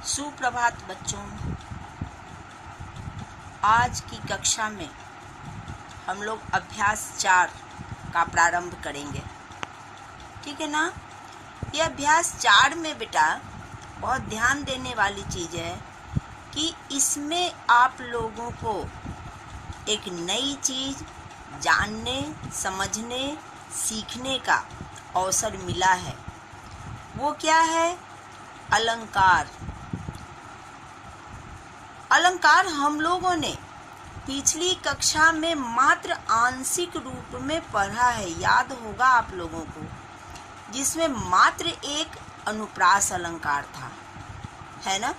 सुप्रभात बच्चों। आज की कक्षा में हम लोग अभ्यास 4 का प्रारंभ करेंगे। ठीक है ना। यह अभ्यास 4 में बेटा बहुत ध्यान देने वाली चीज़ है कि इसमें आप लोगों को एक नई चीज़ जानने, समझने, सीखने का अवसर मिला है। वो क्या है? अलंकार। अलंकार हम लोगों ने पिछली कक्षा में मात्र आंशिक रूप में पढ़ा है, याद होगा आप लोगों को, जिसमें मात्र एक अनुप्रास अलंकार था, है ना।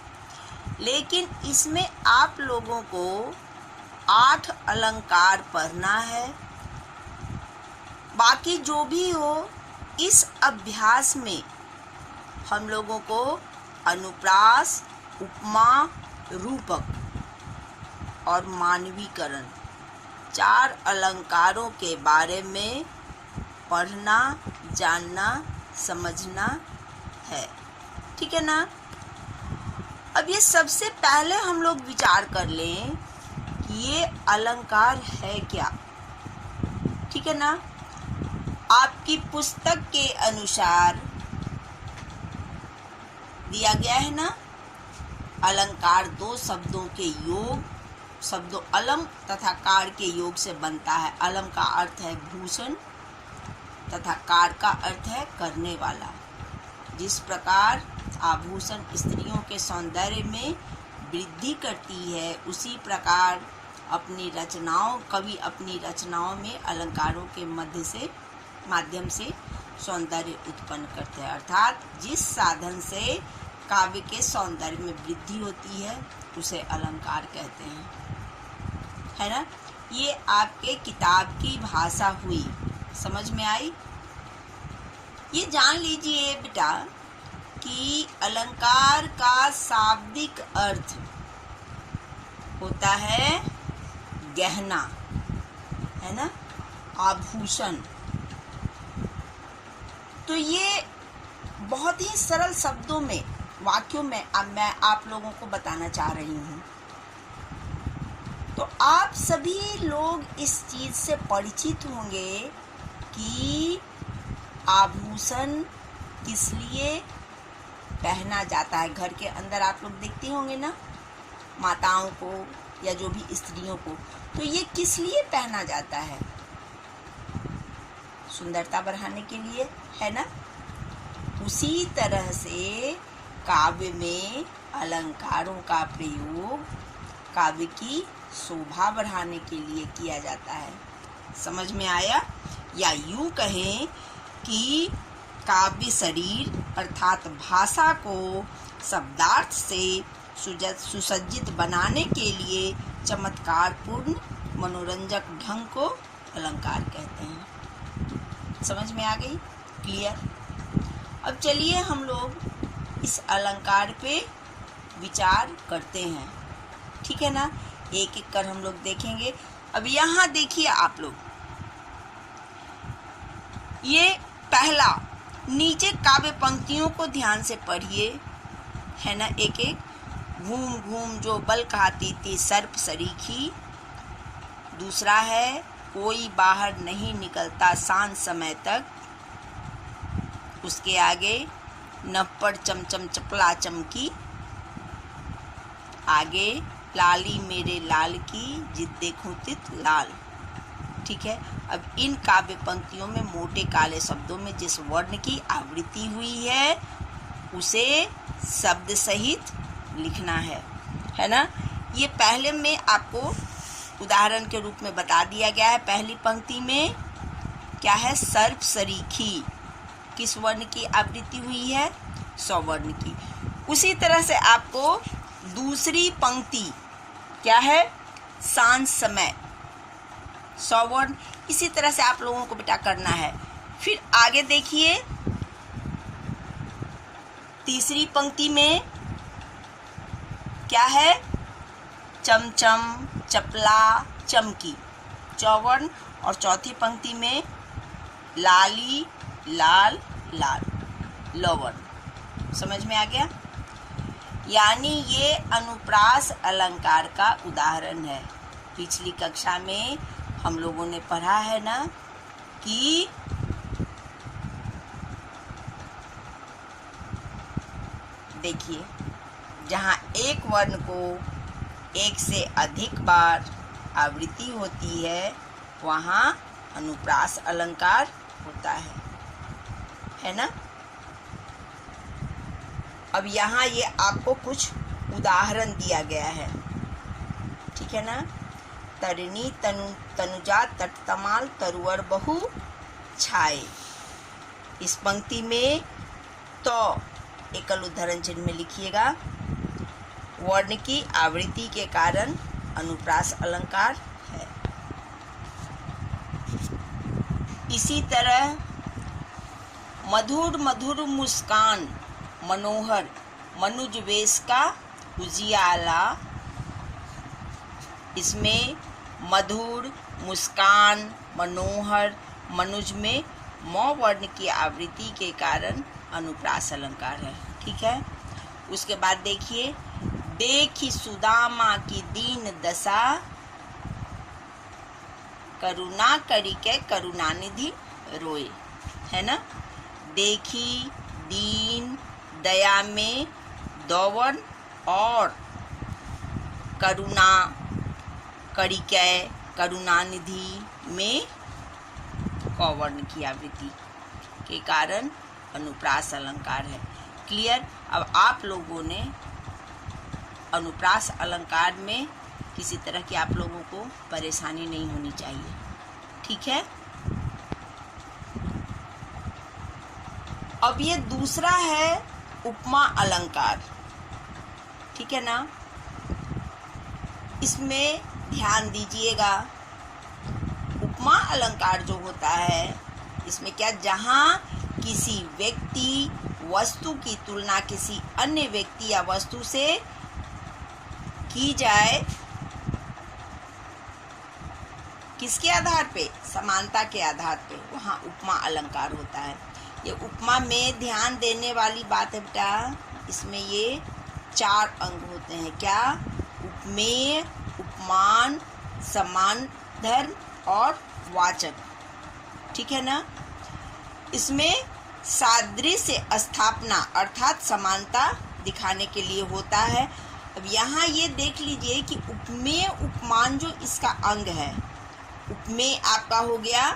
लेकिन इसमें आप लोगों को 8 अलंकार पढ़ना है। बाकी जो भी हो, इस अभ्यास में हम लोगों को अनुप्रास, उपमा, रूपक और मानवीकरण 4 अलंकारों के बारे में पढ़ना, जानना, समझना है। ठीक है ना। अब ये सबसे पहले हम लोग विचार कर लें कि ये अलंकार है क्या। ठीक है ना। आपकी पुस्तक के अनुसार दिया गया है ना, अलंकार 2 शब्दों के योग, शब्दों अलम तथा कार के योग से बनता है। अलम का अर्थ है भूषण तथा कार का अर्थ है करने वाला। जिस प्रकार आभूषण स्त्रियों के सौंदर्य में वृद्धि करती है, उसी प्रकार कवि अपनी रचनाओं में अलंकारों के माध्यम से सौंदर्य उत्पन्न करते हैं। अर्थात जिस साधन से काव्य के सौंदर्य में वृद्धि होती है उसे अलंकार कहते हैं, है ना। ये आपके किताब की भाषा हुई, समझ में आई। ये जान लीजिए बेटा कि अलंकार का शाब्दिक अर्थ होता है गहना, है ना, आभूषण। तो ये बहुत ही सरल शब्दों में, वाक्यों में मैं आप लोगों को बताना चाह रही हूँ। तो आप सभी लोग इस चीज़ से परिचित होंगे कि आभूषण किस लिए पहना जाता है। घर के अंदर आप लोग देखते होंगे ना, माताओं को या जो भी स्त्रियों को, तो ये किस लिए पहना जाता है? सुंदरता बढ़ाने के लिए, है ना। उसी तरह से काव्य में अलंकारों का प्रयोग काव्य की शोभा बढ़ाने के लिए किया जाता है। समझ में आया? या यूं कहें कि काव्य शरीर अर्थात भाषा को शब्दार्थ से सुसज्जित बनाने के लिए चमत्कारपूर्ण मनोरंजक ढंग को अलंकार कहते हैं। समझ में आ गई? क्लियर? अब चलिए हम लोग इस अलंकार पे विचार करते हैं। ठीक है ना। एक एक कर हम लोग देखेंगे। अब यहाँ देखिए आप लोग, ये पहला, नीचे काव्य पंक्तियों को ध्यान से पढ़िए, है ना। एक एक। घूम घूम जो बल खाती थी सर्प सरीखी। दूसरा है कोई बाहर नहीं निकलता सांझ समय तक। उसके आगे नप्पड़ चमचम चपला चमकी। आगे लाली मेरे लाल की जिद देखूं तित लाल। ठीक है। अब इन काव्य पंक्तियों में मोटे काले शब्दों में जिस वर्ण की आवृत्ति हुई है उसे शब्द सहित लिखना है ना। ये पहले में आपको उदाहरण के रूप में बता दिया गया है। पहली पंक्ति में क्या है? सर्प सरीखी। किस वर्ण की आवृत्ति हुई है? स्वर्ण की। उसी तरह से आपको दूसरी पंक्ति क्या है? सांझ समय, स्वर्ण। इसी तरह से आप लोगों को बेटा करना है। फिर आगे देखिए, तीसरी पंक्ति में क्या है? चमचम चपला चमकी, चौवर्ण। और चौथी पंक्ति में लाली लाल लाल, लवर्ण। समझ में आ गया? यानी ये अनुप्रास अलंकार का उदाहरण है। पिछली कक्षा में हम लोगों ने पढ़ा है ना कि देखिए, जहाँ एक वर्ण को एक से अधिक बार आवृत्ति होती है वहाँ अनुप्रास अलंकार होता है ना। अब यहाँ ये आपको कुछ उदाहरण दिया गया है, ठीक है ना। तरिणी तनुजा तटतमाल तरुवर बहु छाए। इस पंक्ति में तो एकल उद्धरण चिन्ह में लिखिएगा। वर्ण की आवृत्ति के कारण अनुप्रास अलंकार है। इसी तरह मधुर मधुर मुस्कान मनोहर मनुज वेश का उजियाला। इसमें मधुर मुस्कान मनोहर मनुज में मौ वर्ण की आवृत्ति के कारण अनुप्रास अलंकार है, ठीक है। उसके बाद देखिए, देखी सुदामा की दीन दशा करुणा करी के करुणानिधि रोए, है ना। देखी दीन दया में दौवन और करुणा करी के करुणानिधि में कौवर्ण की आवृत्ति के कारण अनुप्रास अलंकार है। क्लियर। अब आप लोगों ने अनुप्रास अलंकार में किसी तरह की आप लोगों को परेशानी नहीं होनी चाहिए, ठीक है। अब ये दूसरा है उपमा अलंकार, ठीक है ना। इसमें ध्यान दीजिएगा, उपमा अलंकार जो होता है इसमें क्या, जहाँ किसी व्यक्ति वस्तु की तुलना किसी अन्य व्यक्ति या वस्तु से की जाए, किसके आधार पे, समानता के आधार पे, वहाँ उपमा अलंकार होता है। ये उपमा में ध्यान देने वाली बात है बेटा, इसमें ये 4 अंग होते हैं। क्या, उपमेय, उपमान, समान धर्म और वाचक, ठीक है ना। इसमें सादृश्य स्थापना अर्थात समानता दिखाने के लिए होता है। अब यहाँ ये देख लीजिए कि उपमेय उपमान जो इसका अंग है, उपमेय आपका हो गया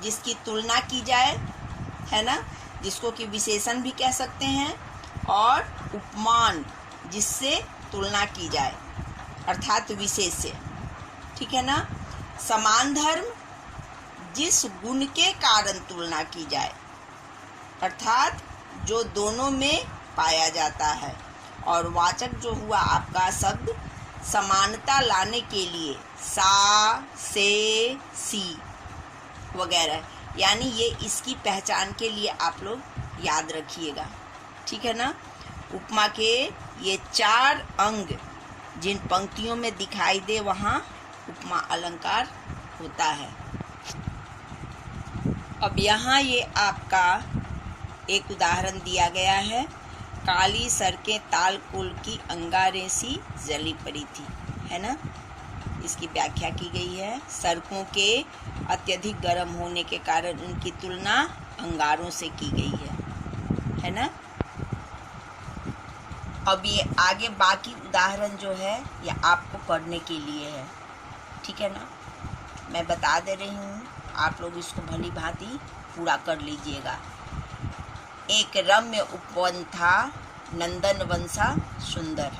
जिसकी तुलना की जाए, है ना, जिसको कि विशेषण भी कह सकते हैं, और उपमान जिससे तुलना की जाए अर्थात विशेष से, ठीक है ना। समान धर्म जिस गुण के कारण तुलना की जाए अर्थात जो दोनों में पाया जाता है, और वाचक जो हुआ आपका शब्द समानता लाने के लिए सा से सी वगैरह, यानी ये इसकी पहचान के लिए आप लोग याद रखिएगा, ठीक है ना। उपमा के ये 4 अंग जिन पंक्तियों में दिखाई दे वहाँ उपमा अलंकार होता है। अब यहाँ ये आपका एक उदाहरण दिया गया है, काली सड़कें ताल कुल की अंगारे सी जली पड़ी थी, है ना। इसकी व्याख्या की गई है, सड़कों के अत्यधिक गर्म होने के कारण उनकी तुलना अंगारों से की गई है ना। अब ये आगे बाकी उदाहरण जो है ये आपको पढ़ने के लिए है, ठीक है ना। मैं बता दे रही हूँ, आप लोग इसको भली भांति पूरा कर लीजिएगा। एक रम्य उपवन था नंदन वंशा सुंदर,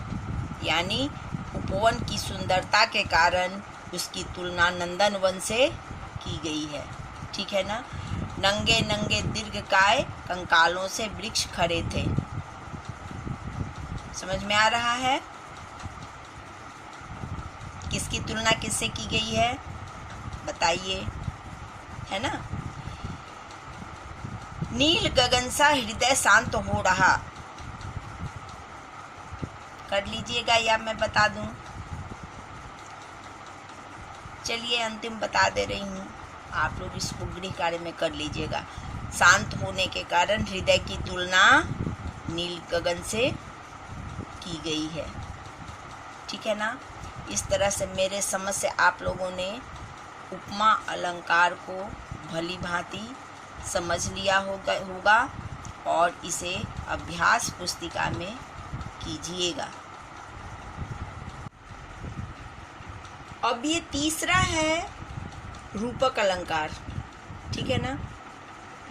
यानी उपवन की सुंदरता के कारण उसकी तुलना नंदन वन से की गई है, ठीक है ना। नंगे नंगे दीर्घकाय कंकालों से वृक्ष खड़े थे। समझ में आ रहा है किसकी तुलना किससे की गई है, बताइए, है ना। नील गगन सा हृदय शांत हो रहा, कर लीजिएगा या मैं बता दूं। चलिए अंतिम बता दे रही हूँ, आप लोग इसको गृह कार्य में कर लीजिएगा। शांत होने के कारण हृदय की तुलना नील गगन से की गई है। ठीक है ना। इस तरह से मेरे समझ से आप लोगों ने उपमा अलंकार को भली भांति समझ लिया होगा और इसे अभ्यास पुस्तिका में कीजिएगा। अब ये तीसरा है रूपक अलंकार। ठीक है ना।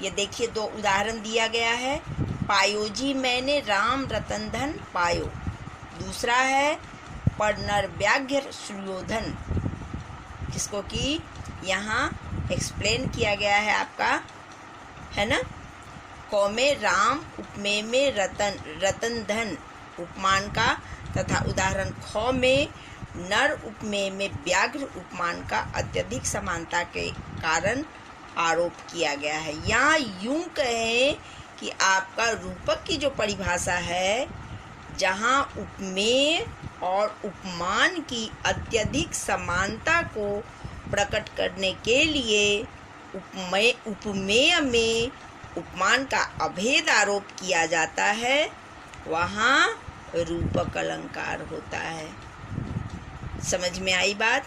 ये देखिए, दो उदाहरण दिया गया है। पायो जी मैंने राम रतन धन पायो। दूसरा है पर नर व्याघ्र सुयोधन, जिसको कि यहाँ एक्सप्लेन किया गया है आपका, है ना। क में राम, उपमेय में रतन, रतन धन उपमान का, तथा उदाहरण ख में नर उपमेय में व्याघ्र उपमान का अत्यधिक समानता के कारण आरोप किया गया है। यहाँ यूं कहें कि आपका रूपक की जो परिभाषा है, जहाँ उपमेय और उपमान की अत्यधिक समानता को प्रकट करने के लिए उपमेय में उपमान का अभेद आरोप किया जाता है, वहाँ रूपक अलंकार होता है। समझ में आई बात,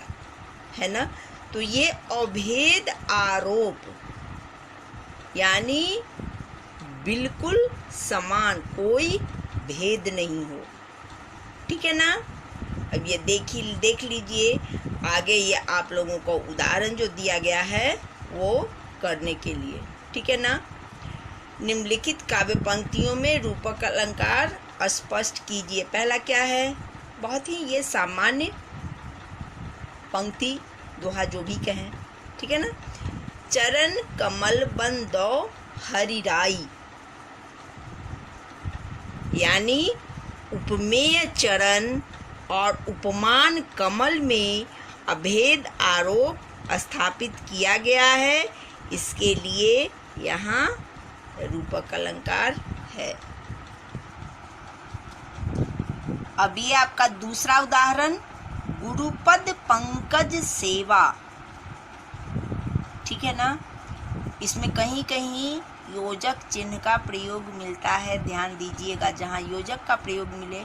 है ना। तो ये अभेद आरोप यानी बिल्कुल समान, कोई भेद नहीं हो। ठीक है ना। अब ये देख लीजिए आगे, ये आप लोगों को उदाहरण जो दिया गया है वो करने के लिए। ठीक है ना। निम्नलिखित काव्य पंक्तियों में रूपक अलंकार स्पष्ट कीजिए। पहला क्या है, बहुत ही ये सामान्य पंक्ति, दोहा जो भी कहें। ठीक है ना। चरण कमल बन दो हरिराई, यानी उपमेय चरण और उपमान कमल में अभेद आरोप स्थापित किया गया है, इसके लिए यहाँ रूपक अलंकार है। अब ये आपका दूसरा उदाहरण, गुरुपद पंकज सेवा। ठीक है ना। इसमें कहीं कहीं योजक चिन्ह का प्रयोग मिलता है, ध्यान दीजिएगा। जहाँ योजक का प्रयोग मिले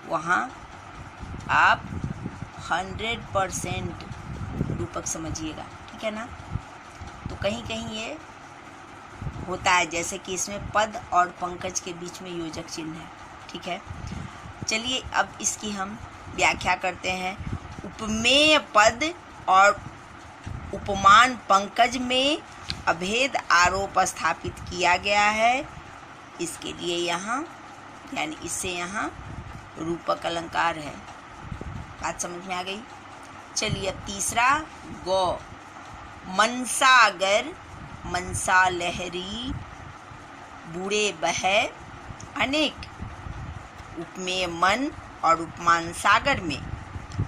वहाँ आप 100% रूपक समझिएगा। ठीक है ना। तो कहीं कहीं ये होता है, जैसे कि इसमें पद और पंकज के बीच में योजक चिन्ह है। ठीक है। चलिए अब इसकी हम व्याख्या करते हैं। उपमेय पद और उपमान पंकज में अभेद आरोप स्थापित किया गया है, इसके लिए यहाँ यानी इससे यहाँ रूपक अलंकार है। बात समझ में आ गई। चलिए अब तीसरा, गौ। मनसागर मनसा लहरी बूढ़े बहे अनेक। उपमेय मन और उपमान सागर में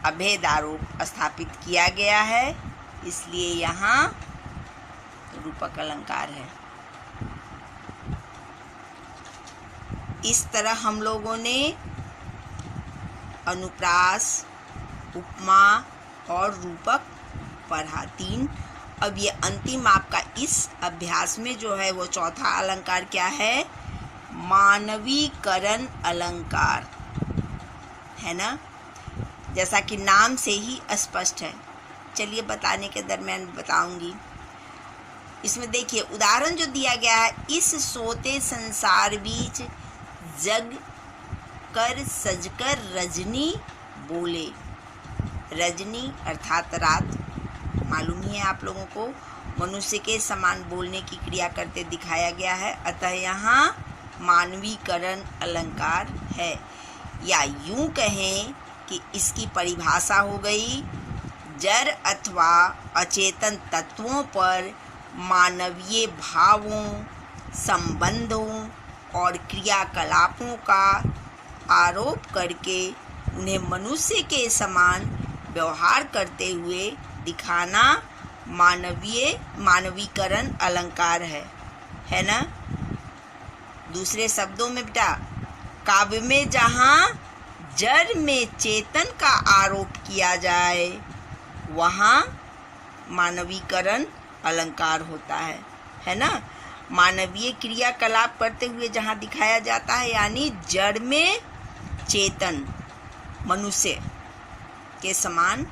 अभेद आरोप स्थापित किया गया है, इसलिए यहाँ रूपक अलंकार है। इस तरह हम लोगों ने अनुप्रास, उपमा और रूपक पढ़ा, 3। अब ये अंतिम आपका इस अभ्यास में जो है वो चौथा अलंकार क्या है, मानवीकरण अलंकार, है ना। जैसा कि नाम से ही स्पष्ट है। चलिए बताने के दरमियान बताऊंगी। इसमें देखिए उदाहरण जो दिया गया है, इस सोते संसार बीच जग कर सजकर रजनी बोले। रजनी अर्थात रात, मालूम ही है आप लोगों को, मनुष्य के समान बोलने की क्रिया करते दिखाया गया है, अतः यहाँ मानवीकरण अलंकार है। या यूं कहें कि इसकी परिभाषा हो गई, जड़ अथवा अचेतन तत्वों पर मानवीय भावों, संबंधों और क्रियाकलापों का आरोप करके उन्हें मनुष्य के समान व्यवहार करते हुए दिखाना मानवीकरण अलंकार है ना। दूसरे शब्दों में बेटा, काव्य में जहाँ जड़ में चेतन का आरोप किया जाए वहाँ मानवीकरण अलंकार होता है ना। मानवीय क्रियाकलाप करते हुए जहाँ दिखाया जाता है, यानी जड़ में चेतन मनुष्य के समान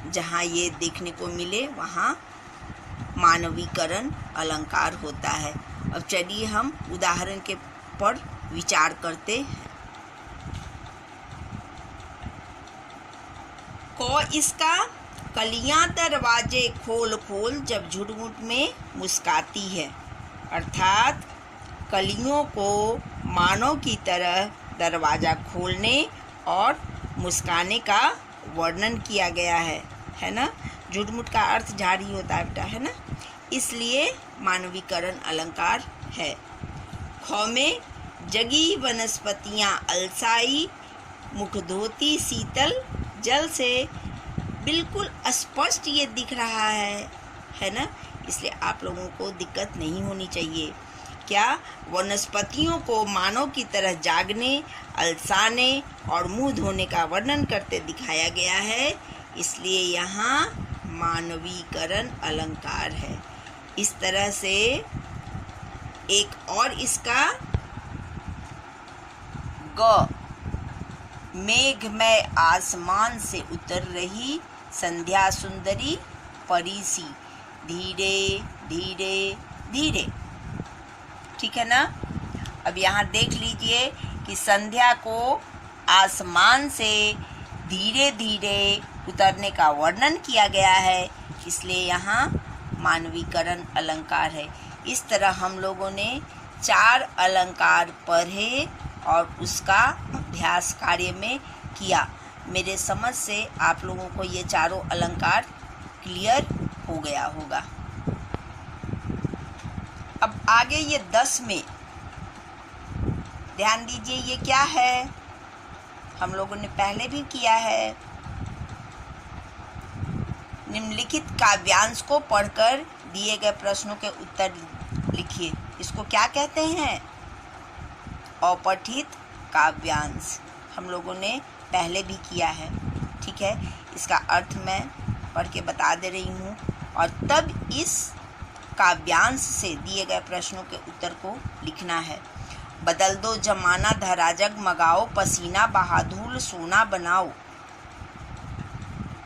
जहाँ ये देखने को मिले वहाँ मानवीकरण अलंकार होता है। अब चलिए हम उदाहरण के पर विचार करते हैं। को इसका कलियां दरवाजे खोल खोल जब झुरमुट में मुस्काती है, अर्थात कलियों को मानव की तरह दरवाज़ा खोलने और मुस्काने का वर्णन किया गया है ना। झुरमुट का अर्थ झाड़ी होता है बेटा, है ना, इसलिए मानवीकरण अलंकार है। ख में जगी वनस्पतियाँ अलसाई, मुख धोती शीतल जल से बिल्कुल स्पष्ट ये दिख रहा है ना, इसलिए आप लोगों को दिक्कत नहीं होनी चाहिए। क्या वनस्पतियों को मानव की तरह जागने, अलसाने और मुंह धोने का वर्णन करते दिखाया गया है, इसलिए यहाँ मानवीकरण अलंकार है। इस तरह से एक और इसका ग, मेघमय आसमान से उतर रही संध्या सुंदरी परी सी, धीरे धीरे धीरे, ठीक है ना। अब यहाँ देख लीजिए कि संध्या को आसमान से धीरे धीरे उतरने का वर्णन किया गया है, इसलिए यहाँ मानवीकरण अलंकार है। इस तरह हम लोगों ने 4 अलंकार पढ़े और उसका अभ्यास कार्य में किया। मेरे समझ से आप लोगों को ये चारों अलंकार क्लियर हो गया होगा। अब आगे ये 10 में ध्यान दीजिए, ये क्या है, हम लोगों ने पहले भी किया है। निम्नलिखित काव्यांश को पढ़कर दिए गए प्रश्नों के उत्तर लिखिए। इसको क्या कहते हैं? अपठित काव्यांश। हम लोगों ने पहले भी किया है, ठीक है। इसका अर्थ मैं पढ़ के बता दे रही हूँ और तब इस काव्यांश से दिए गए प्रश्नों के उत्तर को लिखना है। बदल दो जमाना धरा जगमगाओ, पसीना बहादुर सोना बनाओ।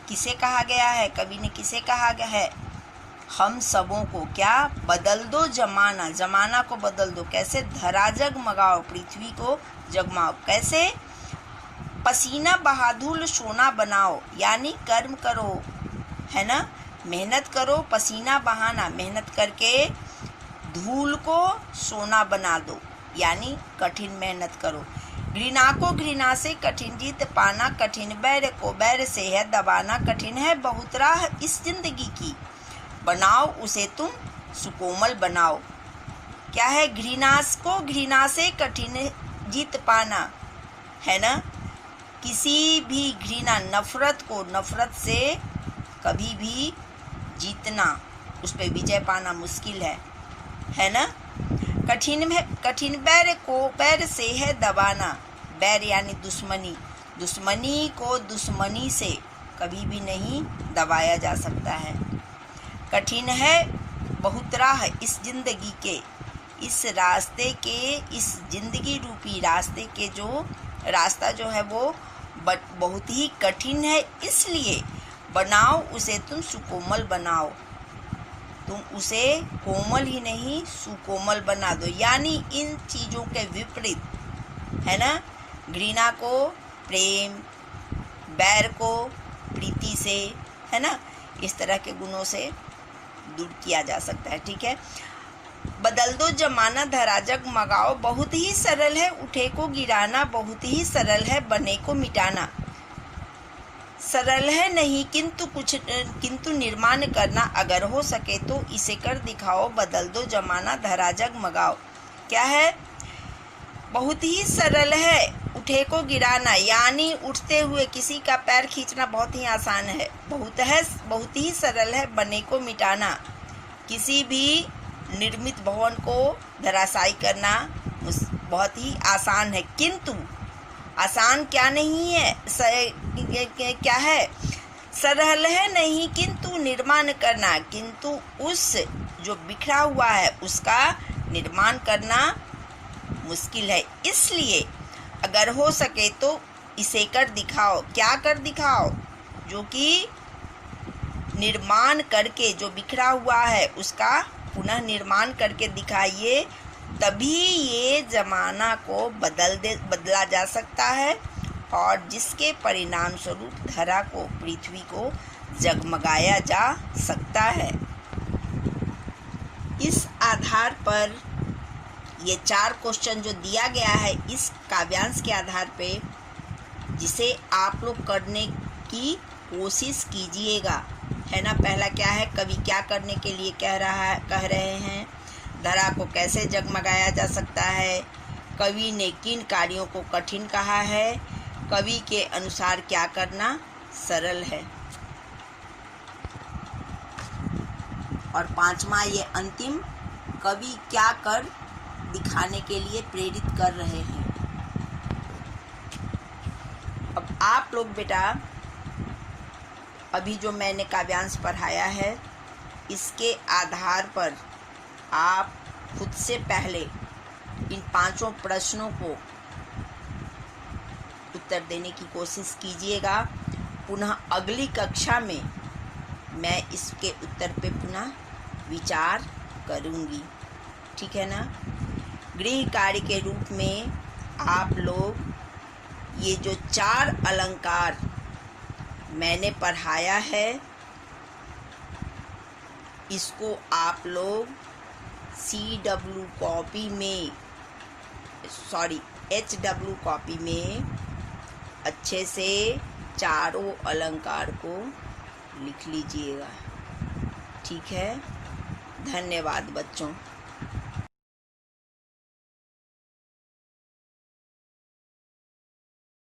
किसे कहा गया है? कवि ने किसे कहा गया है? हम सबों को। क्या? बदल दो जमाना, जमाना को बदल दो। कैसे? धरा जगमगाओ, पृथ्वी को जगमाओ। कैसे? पसीना बहादुर सोना बनाओ, यानी कर्म करो, है ना, मेहनत करो। पसीना बहाना, मेहनत करके धूल को सोना बना दो, यानी कठिन मेहनत करो। घृणा को घृणा से कठिन जीत पाना, कठिन बैर को बैर से है दबाना। कठिन है बहुत राह इस जिंदगी की, बनाओ उसे तुम सुकोमल बनाओ। क्या है? घृणा को घृणा से कठिन जीत पाना, है ना। किसी भी घृणा, नफरत को नफरत से कभी भी जीतना, उस पर विजय पाना मुश्किल है ना। कठिन बैर को बैर से है दबाना। बैर यानी दुश्मनी, दुश्मनी को दुश्मनी से कभी भी नहीं दबाया जा सकता है। कठिन है बहुत राह इस जिंदगी के, इस रास्ते के, इस जिंदगी रूपी रास्ते के जो रास्ता जो है वो बहुत ही कठिन है, इसलिए बनाओ उसे तुम सुकोमल बनाओ। तुम उसे कोमल ही नहीं सुकोमल बना दो, यानी इन चीज़ों के विपरीत, है ना। घृणा को प्रेम, बैर को प्रीति से, है ना, इस तरह के गुणों से दूर किया जा सकता है, ठीक है। बदल दो जमाना धरा जगमगाओ, बहुत ही सरल है उठे को गिराना, बहुत ही सरल है बने को मिटाना। सरल है नहीं किंतु निर्माण करना, अगर हो सके तो इसे कर दिखाओ। बदल दो जमाना धरा जगमगाओ। क्या है? बहुत ही सरल है उठे को गिराना, यानी उठते हुए किसी का पैर खींचना बहुत ही आसान है। बहुत ही सरल है बने को मिटाना, किसी भी निर्मित भवन को धराशायी करना बहुत ही आसान है, किंतु आसान क्या नहीं है, क्या है? सरल है नहीं किंतु निर्माण करना, किंतु उस जो बिखरा हुआ है उसका निर्माण करना मुश्किल है। इसलिए अगर हो सके तो इसे कर दिखाओ। क्या कर दिखाओ? जो कि निर्माण करके, जो बिखरा हुआ है उसका पुनः निर्माण करके दिखाइए, तभी ये ज़माना को बदला जा सकता है और जिसके परिणाम स्वरूप धरा को, पृथ्वी को जगमगाया जा सकता है। इस आधार पर ये 4 क्वेश्चन जो दिया गया है इस काव्यांश के आधार पे, जिसे आप लोग करने की कोशिश कीजिएगा, है ना। पहला क्या है? कवि क्या करने के लिए कह रहे हैं? धरा को कैसे जगमगाया जा सकता है? कवि ने किन कार्यों को कठिन कहा है? कवि के अनुसार क्या करना सरल है? और 5वां ये अंतिम, कवि क्या कर दिखाने के लिए प्रेरित कर रहे हैं। अब आप लोग बेटा, अभी जो मैंने काव्यांश पढ़ाया है इसके आधार पर आप खुद से पहले इन 5 प्रश्नों को उत्तर देने की कोशिश कीजिएगा। पुनः अगली कक्षा में मैं इसके उत्तर पे पुनः विचार करूँगी, ठीक है ना। गृह कार्य के रूप में आप लोग ये जो 4 अलंकार मैंने पढ़ाया है इसको आप लोग HW कॉपी में अच्छे से चारों अलंकार को लिख लीजिएगा, ठीक है। धन्यवाद बच्चों।